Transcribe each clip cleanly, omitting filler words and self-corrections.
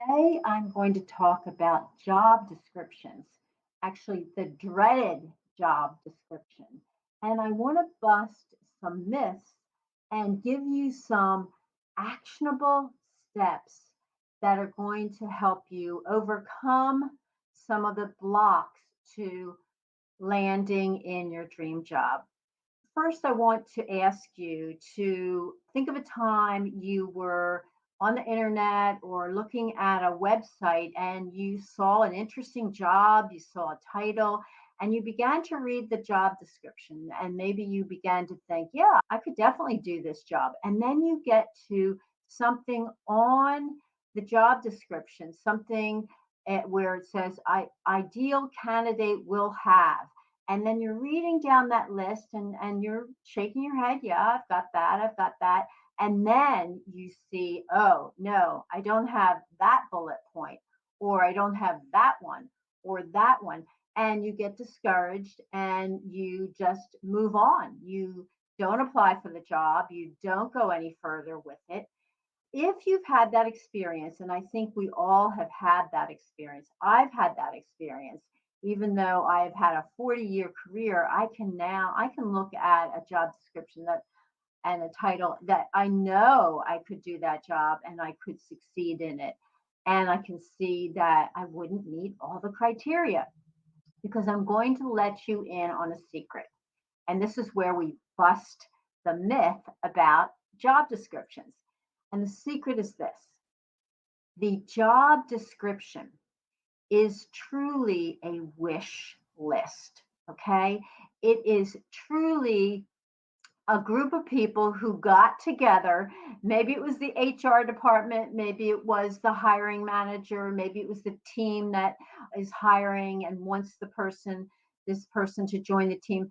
Today, I'm going to talk about job descriptions, actually, the dreaded job description. And I want to bust some myths and give you some actionable steps that are going to help you overcome some of the blocks to landing in your dream job. First, I want to ask you to think of a time you were on the internet or looking at a website and you saw an interesting job, you saw a title, and you began to read the job description. And maybe you began to think, yeah, I could definitely do this job. And then you get to something on the job description, something where it says, ideal candidate will have. And then you're reading down that list and you're shaking your head. Yeah, I've got that. I've got that. And then you see, oh, no, I don't have that bullet point, or I don't have that one, or that one. And you get discouraged and you just move on. You don't apply for the job. You don't go any further with it. If you've had that experience, and I think we all have had that experience, I've had that experience. Even though I have had a 40-year career, I can look at a job description that and a title that I know I could do that job and I could succeed in it. And I can see that I wouldn't meet all the criteria because I'm going to let you in on a secret. And this is where we bust the myth about job descriptions. And the secret is this: the job description is truly a wish list. Okay. It is truly a group of people who got together. Maybe it was the HR department, maybe it was the hiring manager, maybe it was the team that is hiring and wants this person to join the team.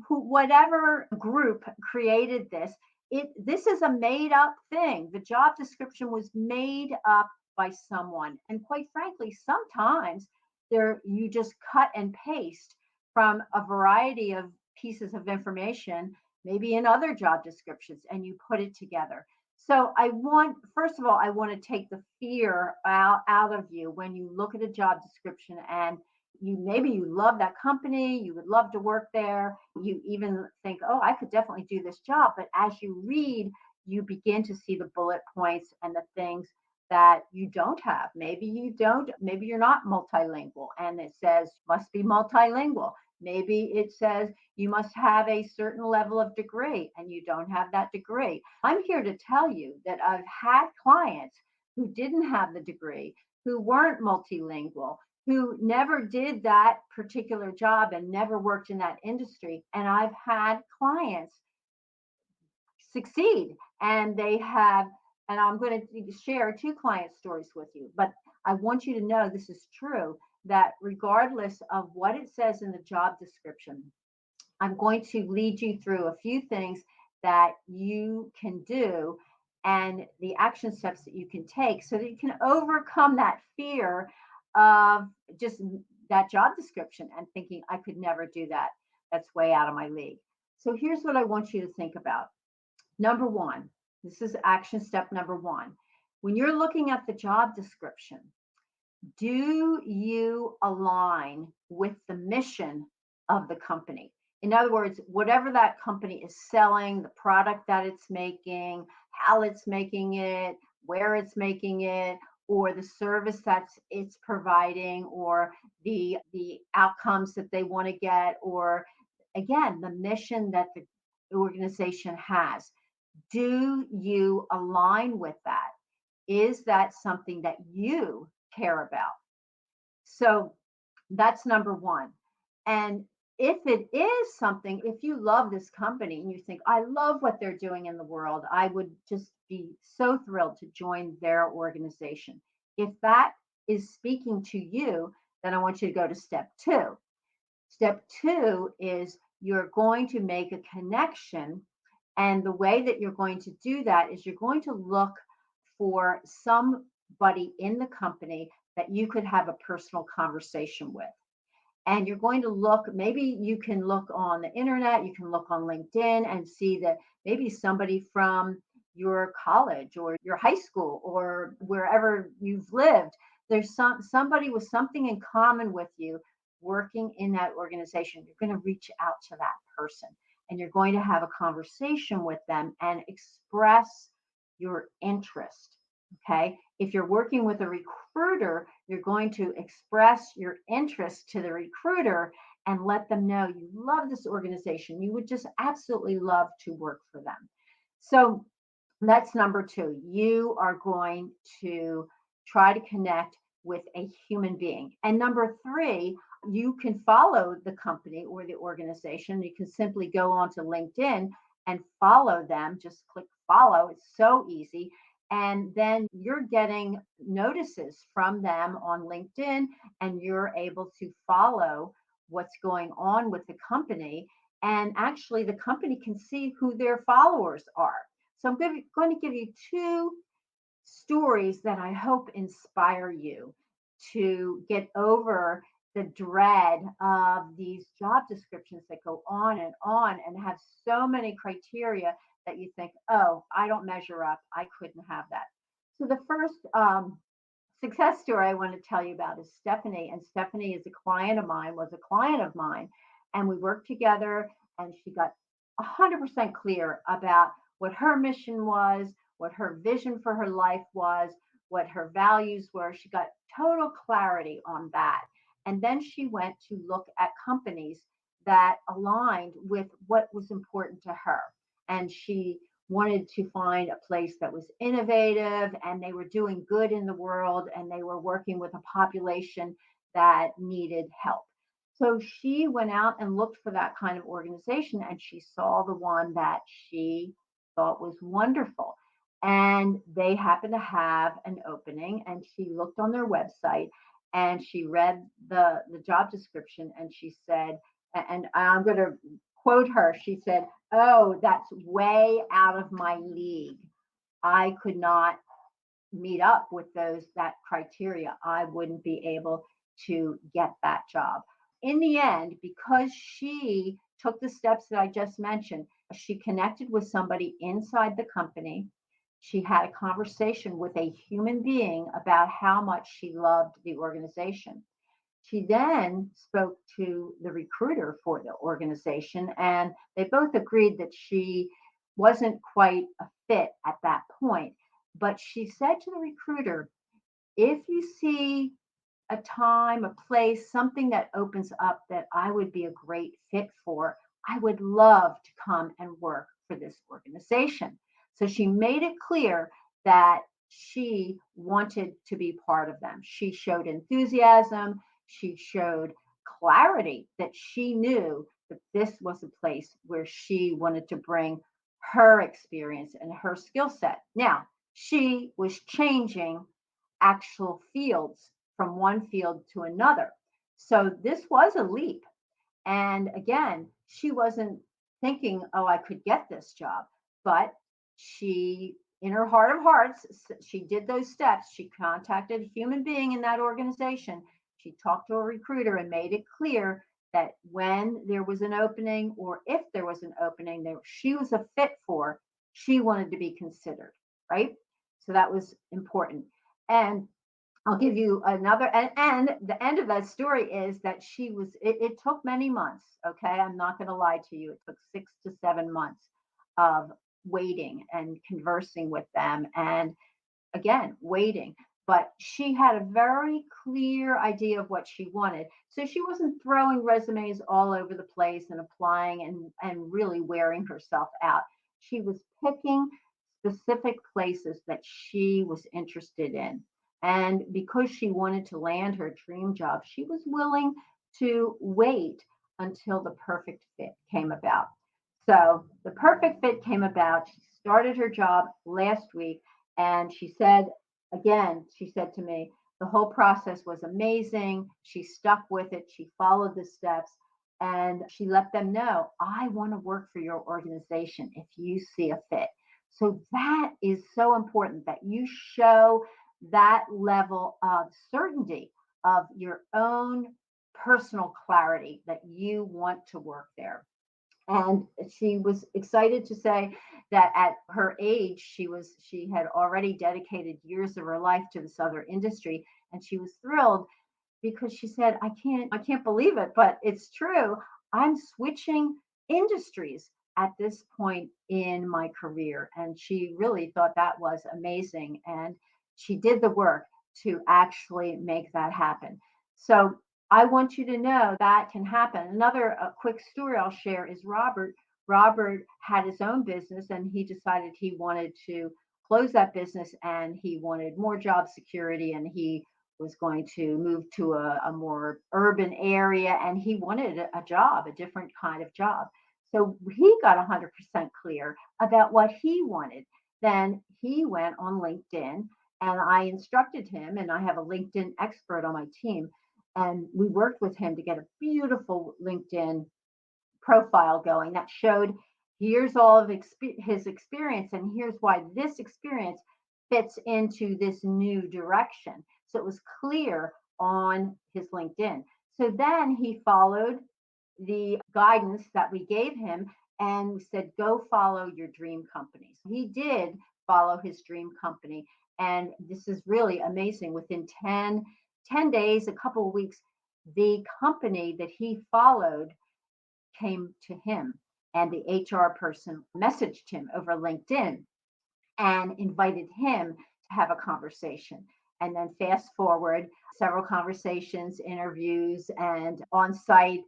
Whatever group created this is a made up thing. The job description was made up by someone. And quite frankly, sometimes you just cut and paste from a variety of pieces of information, maybe in other job descriptions, and you put it together. So first of all, I want to take the fear out of you when you look at a job description and maybe you love that company, you would love to work there, you even think, oh, I could definitely do this job. But as you read, you begin to see the bullet points and the things that you don't have. Maybe you're not multilingual and it says must be multilingual. Maybe it says you must have a certain level of degree and you don't have that degree. I'm here to tell you that I've had clients who didn't have the degree, who weren't multilingual, who never did that particular job and never worked in that industry. And I've had clients succeed and I'm going to share two client stories with you, but I want you to know this is true, that regardless of what it says in the job description, I'm going to lead you through a few things that you can do and the action steps that you can take so that you can overcome that fear of just that job description and thinking, I could never do that. That's way out of my league. So here's what I want you to think about. Number one, this is action step number one. When you're looking at the job description, do you align with the mission of the company? In other words, whatever that company is selling, the product that it's making, how it's making it, where it's making it, or the service that it's providing, or the outcomes that they want to get, or again, the mission that the organization has. Do you align with that? Is that something that you care about? So that's number one. And if it is something, if you love this company and you think, I love what they're doing in the world, I would just be so thrilled to join their organization. If that is speaking to you, then I want you to go to step two. Step two is you're going to make a connection. And the way that you're going to do that is you're going to look for somebody in the company that you could have a personal conversation with. And you're going to look, maybe you can look on the internet, you can look on LinkedIn and see that maybe somebody from your college or your high school or wherever you've lived. There's somebody with something in common with you working in that organization. You're going to reach out to that person and you're going to have a conversation with them and express your interest. Okay. If you're working with a recruiter, you're going to express your interest to the recruiter and let them know you love this organization. You would just absolutely love to work for them. So that's number two. You are going to try to connect with a human being. And number three, you can follow the company or the organization. You can simply go onto LinkedIn and follow them. Just click follow. It's so easy. And then you're getting notices from them on LinkedIn, and you're able to follow what's going on with the company. And actually, the company can see who their followers are. So I'm going to give you two stories that I hope inspire you to get over the dread of these job descriptions that go on and have so many criteria that you think, oh, I don't measure up. I couldn't have that. So the first success story I want to tell you about is Stephanie. And Stephanie is a client of mine, was a client of mine. And we worked together and she got 100% clear about what her mission was, what her vision for her life was, what her values were. She got total clarity on that. And then she went to look at companies that aligned with what was important to her. And she wanted to find a place that was innovative and they were doing good in the world and they were working with a population that needed help. So she went out and looked for that kind of organization and she saw the one that she thought was wonderful. And they happened to have an opening and she looked on their website and she read the job description and she said, and I'm going to quote her, she said, oh, that's way out of my league. I could not meet up with that criteria. I wouldn't be able to get that job. In the end, because she took the steps that I just mentioned, she connected with somebody inside the company. She had a conversation with a human being about how much she loved the organization. She then spoke to the recruiter for the organization, and they both agreed that she wasn't quite a fit at that point. But she said to the recruiter, if you see a time, a place, something that opens up that I would be a great fit for, I would love to come and work for this organization. So she made it clear that she wanted to be part of them. She showed enthusiasm. She showed clarity that she knew that this was a place where she wanted to bring her experience and her skill set. Now, she was changing actual fields from one field to another. So this was a leap. And again, she wasn't thinking, oh, I could get this job. But she, in her heart of hearts, she did those steps. She contacted a human being in that organization. She talked to a recruiter and made it clear that when there was an opening or if there was an opening that she was a fit for, she wanted to be considered, right? So that was important. And I'll give you another, and the end of that story is that it took many months. Okay. I'm not going to lie to you. It took 6 to 7 months of waiting and conversing with them. And again, waiting. But she had a very clear idea of what she wanted. So she wasn't throwing resumes all over the place and applying and really wearing herself out. She was picking specific places that she was interested in. And because she wanted to land her dream job, she was willing to wait until the perfect fit came about. So the perfect fit came about. She started her job last week and she said, again, she said to me, the whole process was amazing. She stuck with it. She followed the steps and she let them know, I want to work for your organization if you see a fit. So that is so important that you show that level of certainty of your own personal clarity that you want to work there. And she was excited to say that at her age she had already dedicated years of her life to this other industry, and she was thrilled because she said, I can't believe it, but it's true. I'm switching industries at this point in my career. And she really thought that was amazing. And she did the work to actually make that happen. So I want you to know that can happen. Another quick story I'll share is Robert. Robert had his own business and he decided he wanted to close that business and he wanted more job security and he was going to move to a more urban area and he wanted a job, a different kind of job. So he got 100% clear about what he wanted. Then he went on LinkedIn and I instructed him, and I have a LinkedIn expert on my team. And we worked with him to get a beautiful LinkedIn profile going that showed here's all of his experience and here's why this experience fits into this new direction. So it was clear on his LinkedIn. So then he followed the guidance that we gave him and we said, go follow your dream companies. He did follow his dream company. And this is really amazing. Within 10 days, a couple of weeks, the company that he followed came to him and the HR person messaged him over LinkedIn and invited him to have a conversation. And then fast forward several conversations, interviews, and on site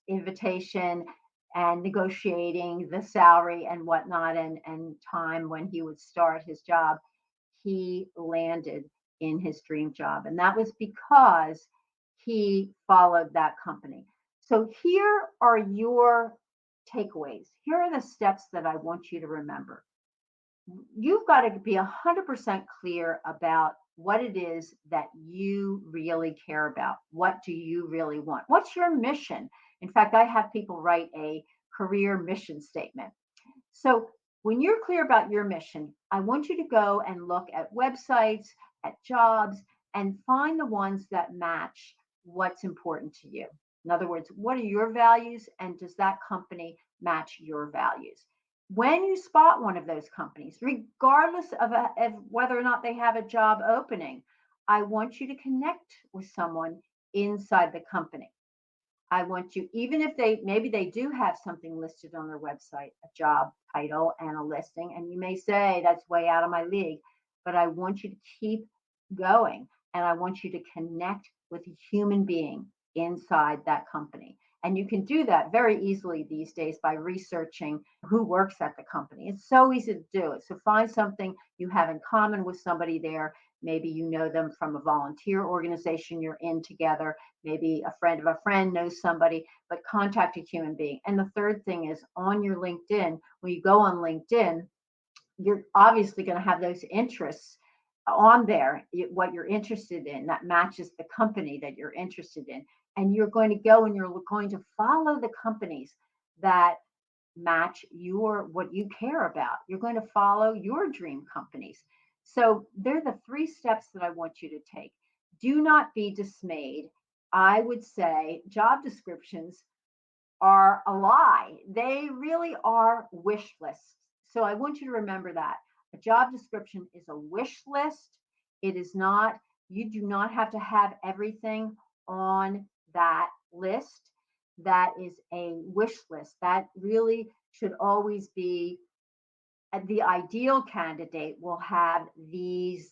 invitation and negotiating the salary and whatnot, and time when he would start his job, he landed in his dream job. And that was because he followed that company. So here are your takeaways. Here are the steps that I want you to remember. You've got to be 100% clear about what it is that you really care about. What do you really want? What's your mission? In fact, I have people write a career mission statement. So when you're clear about your mission, I want you to go and look at websites, at jobs, and find the ones that match what's important to you. In other words, what are your values and does that company match your values? When you spot one of those companies, regardless of whether or not they have a job opening, I want you to connect with someone inside the company. I want you, even if maybe they do have something listed on their website, a job title and a listing, and you may say that's way out of my league, but I want you to keep going and I want you to connect with a human being inside that company. And you can do that very easily these days by researching who works at the company. It's so easy to do it. So find something you have in common with somebody there. Maybe you know them from a volunteer organization you're in together. Maybe a friend of a friend knows somebody, but contact a human being. And the third thing is on your LinkedIn, when you go on LinkedIn, you're obviously going to have those interests on there, what you're interested in that matches the company that you're interested in. And you're going to go and you're going to follow the companies that match what you care about. You're going to follow your dream companies. So they're the 3 steps that I want you to take. Do not be dismayed. I would say job descriptions are a lie. They really are wish lists. So I want you to remember that. A job description is a wish list. It is not, you do not have to have everything on that list. That is a wish list. That really should always be the ideal candidate will have these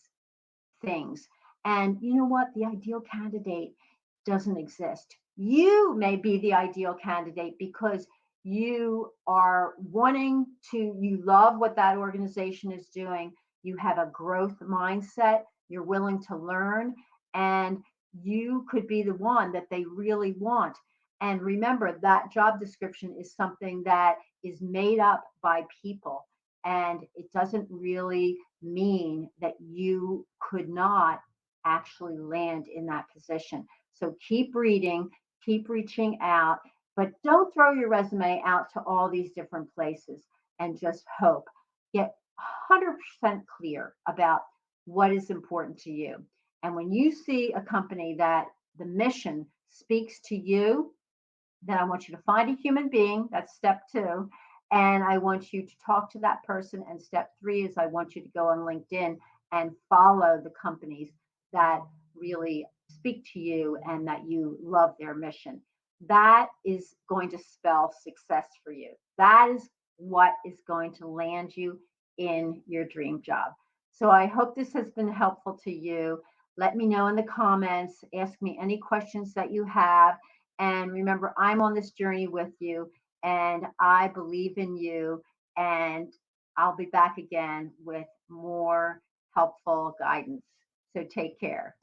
things. And you know what? The ideal candidate doesn't exist. You may be the ideal candidate because you are wanting to, you love what that organization is doing. You have a growth mindset. You're willing to learn, and you could be the one that they really want. And remember, that job description is something that is made up by people. And it doesn't really mean that you could not actually land in that position. So keep reading, keep reaching out, but don't throw your resume out to all these different places and just hope. Get 100% clear about what is important to you. And when you see a company that the mission speaks to you, Then I want you to find a human being. That's step two. And I want you to talk to that person. And step three is I want you to go on LinkedIn and follow the companies that really speak to you and that you love their mission. That is going to spell success for you. That is what is going to land you in your dream job. So I hope this has been helpful to you. Let me know in the comments. Ask me any questions that you have. And remember, I'm on this journey with you, and I believe in you. And I'll be back again with more helpful guidance. So take care.